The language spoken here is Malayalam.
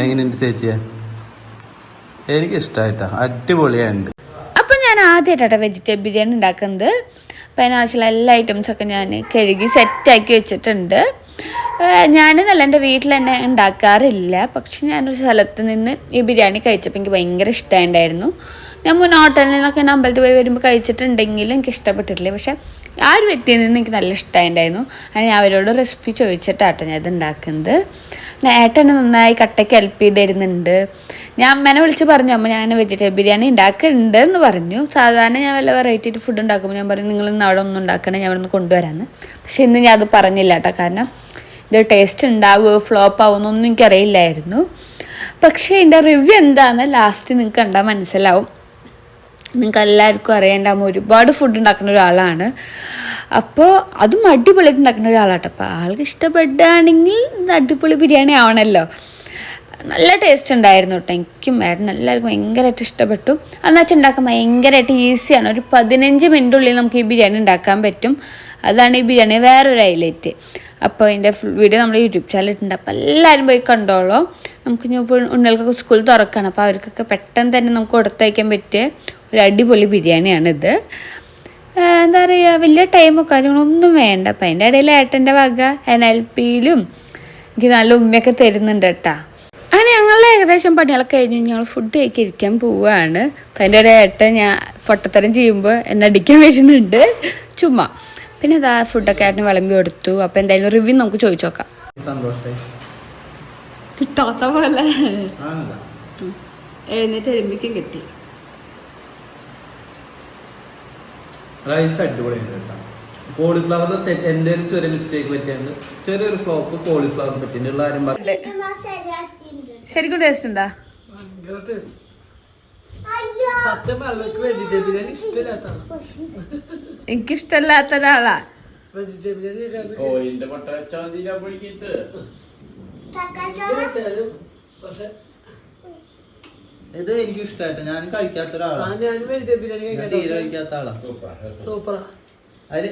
എങ്ങനെയുണ്ട് ചേച്ചിയെ? എനിക്ക് ഇഷ്ടമായിട്ടാ, അടിപൊളിയായിട്ടുണ്ട്. അപ്പം ഞാൻ ആദ്യമായിട്ടാണ് വെജിറ്റബിൾ ബിരിയാണി ഉണ്ടാക്കുന്നത്. അപ്പം അതിനാവശ്യമുള്ള എല്ലാ ഐറ്റംസൊക്കെ ഞാൻ കഴുകി സെറ്റാക്കി വെച്ചിട്ടുണ്ട്. ഞാൻ നല്ല എൻ്റെ വീട്ടിൽ തന്നെ ഉണ്ടാക്കാറില്ല. പക്ഷെ ഞാനൊരു സ്ഥലത്ത് നിന്ന് ഈ ബിരിയാണി കഴിച്ചപ്പോൾ എനിക്ക് ഭയങ്കര ഇഷ്ടമായിട്ടുണ്ടായിരുന്നു. ഞാൻ മുൻ ഹോട്ടലിൽ നിന്നൊക്കെ അമ്പലത്തിൽ പോയി വരുമ്പോൾ കഴിച്ചിട്ടുണ്ടെങ്കിലും എനിക്ക് ഇഷ്ടപ്പെട്ടിട്ടില്ല. പക്ഷേ ആ ഒരു വ്യക്തിയിൽ നിന്ന് എനിക്ക് നല്ല ഇഷ്ടമായിട്ടുണ്ടായിരുന്നു. അങ്ങനെ ഞാൻ അവരോട് റെസിപ്പി ചോദിച്ചിട്ടാട്ടോ ഞാൻ ഇത് ഉണ്ടാക്കുന്നത്. ഏട്ടനെ നന്നായി കട്ടയ്ക്ക് ഹെൽപ്പ് ചെയ്ത് തരുന്നുണ്ട്. ഞാൻ അമ്മേനെ വിളിച്ച് പറഞ്ഞു, അമ്മ ഞാൻ വെജിറ്റബിൾ ബിരിയാണി ഉണ്ടാക്കുന്നുണ്ട് എന്ന് പറഞ്ഞു. സാധാരണ ഞാൻ വല്ല വെറൈറ്റി ഫുഡ് ഉണ്ടാക്കുമ്പോൾ ഞാൻ പറയും നിങ്ങളിന്ന് അവിടെ ഒന്നും ഉണ്ടാക്കണേ, ഞാൻ അവിടെ നിന്ന് കൊണ്ടുവരാമെന്ന്. പക്ഷെ ഇന്ന് ഞാൻ അത് പറഞ്ഞില്ല കേട്ടോ. കാരണം ഇത് ടേസ്റ്റ് ഉണ്ടാവുമോ ഫ്ലോപ്പ് ആവുമെന്നൊന്നും എനിക്കറിയില്ലായിരുന്നു. പക്ഷേ എൻ്റെ റിവ്യൂ എന്താണെന്ന് ലാസ്റ്റ് നിങ്ങൾക്ക് കണ്ടാൽ മനസ്സിലാവും. നിങ്ങൾക്ക് എല്ലാവർക്കും അറിയാണ്ടാകും ഒരുപാട് ഫുഡ് ഉണ്ടാക്കുന്ന ഒരാളാണ്. അപ്പോൾ അതും അടിപൊളിയായിട്ട് ഉണ്ടാക്കുന്ന ഒരാളാട്ടോ. അപ്പോൾ ആൾക്ക് ഇഷ്ടപ്പെടുകയാണെങ്കിൽ ഇത് അടിപൊളി ബിരിയാണി ആവണമല്ലോ. നല്ല ടേസ്റ്റ് ഉണ്ടായിരുന്നു കേട്ടോ. എനിക്കും ഏട്ടനും എല്ലാവർക്കും ഭയങ്കരമായിട്ട് ഇഷ്ടപ്പെട്ടു. അതെന്ന് വെച്ചാൽ ഉണ്ടാക്കാൻ ഭയങ്കരമായിട്ട് ഈസിയാണ്. ഒരു 15 മിനിറ്റിനുള്ളിൽ നമുക്ക് ഈ ബിരിയാണി ഉണ്ടാക്കാൻ പറ്റും. അതാണ് ഈ ബിരിയാണി വേറൊരു ഹൈലൈറ്റ്. അപ്പോൾ ഇതിൻ്റെ ഫുൾ വീഡിയോ നമ്മൾ യൂട്യൂബ് ചാനലിട്ടുണ്ട്. അപ്പോൾ എല്ലാവരും പോയി കണ്ടോളൂ. നമുക്ക് ഇനി ഇപ്പോൾ ഉണ്ണികൾക്കൊക്കെ സ്കൂൾ തുറക്കുകയാണ്. അപ്പോൾ അവർക്കൊക്കെ പെട്ടെന്ന് തന്നെ നമുക്ക് കൊടുത്തയക്കാൻ പറ്റിയ ഒരു അടിപൊളി ബിരിയാണിയാണിത്. എന്താ പറയുക, വലിയ ടൈമോ കാര്യങ്ങളൊന്നും വേണ്ട. അപ്പം അതിൻ്റെ ഇടയിൽ ഏട്ടൻ്റെ വക NLPയിലും എനിക്ക് നല്ല ഉമ്മയൊക്കെ തരുന്നുണ്ട് കേട്ടോ. അങ്ങനെ ഞങ്ങൾ ഏകദേശം പണികളൊക്കെ കഴിഞ്ഞ് ഞങ്ങൾ ഫുഡ് കഴിക്കാൻ ഇരിക്കാൻ പോവുകയാണ്. അപ്പം അതിൻ്റെ ഒരു ഏട്ടൻ ഞാൻ പൊട്ടത്തരം ചെയ്യുമ്പോൾ എന്നെ അടിക്കാൻ വരുന്നുണ്ട് ചുമ്മാ. പിന്നെ ഇതാ ഫുഡൊക്കെ ഏട്ടന് വിളമ്പി കൊടുത്തു. അപ്പം എന്തായാലും റിവ്യൂ നമുക്ക് ചോദിച്ചു നോക്കാം. കിട്ടാത്ത പോലെ എഴുന്നേറ്റ് എരുമ്പിക്കും കിട്ടി. റൈസ് അടിപൊളിയുണ്ട് കേട്ടോ. കോളിഫ്ലവർ എൻ്റെ ഒരു ചെറിയ മിസ്റ്റേക്ക് പറ്റിയുണ്ട്. ചെറിയൊരു ഫ്ലോപ്പ് കോളിഫ്ലവർ പറ്റിയിട്ടുള്ള ആരും ശരിക്കും ടേസ്റ്റ് ഉണ്ടാ? എനിക്കിഷ്ടല്ലാത്ത ഒരാളാ ഇത്. എനിക്ക് ഇഷ്ടമായിട്ട് ഞാൻ കഴിക്കാത്ത ഒരാളാണ്. തീരെ കഴിക്കാത്ത ആളാ. സൂപ്പറാ. അതിൽ